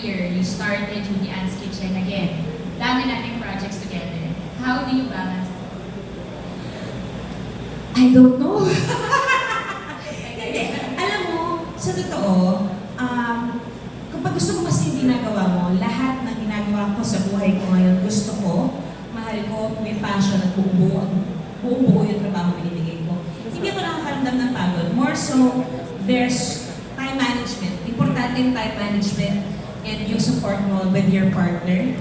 year, you started Judy Ann's Kitchen again. Dami nating projects together. How do you balance? I don't know. Hindi. Alam mo, sa totoo, kapag gusto mo kasi yung ginagawa mo, lahat ng ginagawa ko sa buhay ko ngayon, gusto ko, mahal ko, may passion at buong buo yung trabaho binibigay ko. Hindi ako nakakaramdam ng pagod. More so, there's time management. Importante yung time management and yung support mo with your partner.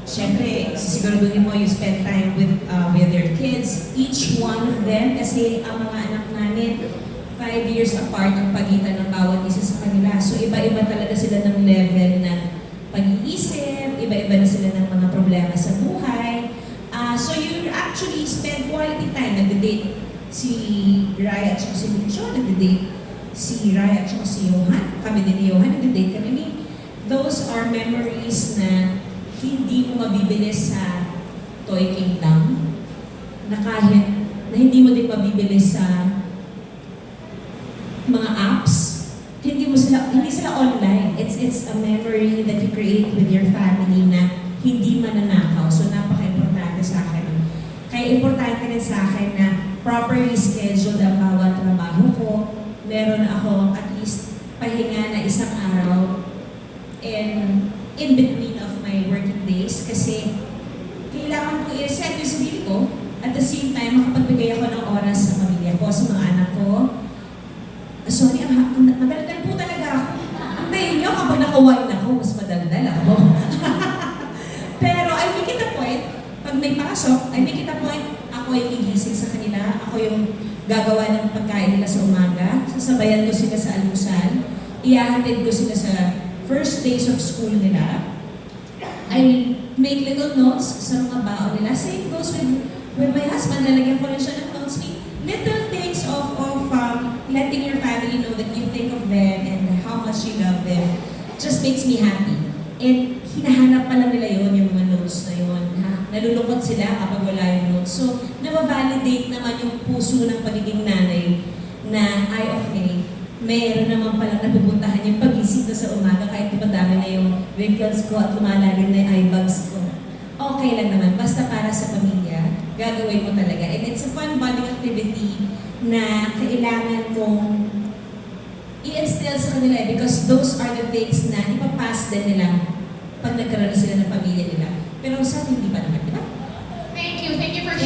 Siyempre, sisiguraduhin mo you spend time with your kids, each one of them, kasi ang mga anak namin, 5 years apart ang pagitan ng bawat isa sa kanila. So, iba-iba talaga sila ng level ng pag-iisip, iba-iba na sila ng mga problema sa buhay. So, you actually spend quality time. Nag-date si Raya at si Mitcho, nag-date si Raya at si Johan. Kami din ni Johan, nag-date kami. Those are memories na hindi mo mabibili sa Toy Kingdom, na kahit na hindi mo din mabibili sa mga apps, hindi sila online. It's a memory that you create with your family na hindi mananakaw. So napaka-importante sa akin. Kaya importante rin sa akin na properly scheduled ang bawat trabaho ko. Meron ako at least pahinga na isang araw in between of my working days kasi kailangan ko i-reset yung sarili ko at the same time makapagbigay ako ng oras sa pamilya ko, sa mga anak ko. Sorry, madaldal po talaga ako. Antayin nyo, kapag naka-wine ako, mas madaldal ako. Pero I make it a point, pag may pasok, I make it a point, ako yung gigising sa kanila, ako yung gagawa ng pagkain nila sa umaga, sasabayan ko sila sa almusal, ihahatid ko sila sa first days of school nila. I make little notes sa mga baon nila. Same goes with my husband. Lalagyan ko rin siya ng notes. Little things of letting your family know that you think of them and how much you love them just makes me happy. And hinahanap pala nila yun, yung mga notes na yun. Nalulungkot sila kapag wala yung notes. So, nababalidate naman yung puso ng pagiging nanay na, ay okay, mayroon naman palang napupuntahan yung pag-isip na sa umaga kahit madami na yung wrinkles ko at lumalalim na yung eye bags ko. Okay lang naman, basta para sa pamilya, gagawin mo talaga. And it's a fun bonding activity na kailangan kong i-instill sa kanila because those are the things na ipapass din nila pag nagkaroon sila ng pamilya nila. Pero sa atin, hindi pa naman, di ba? Thank you for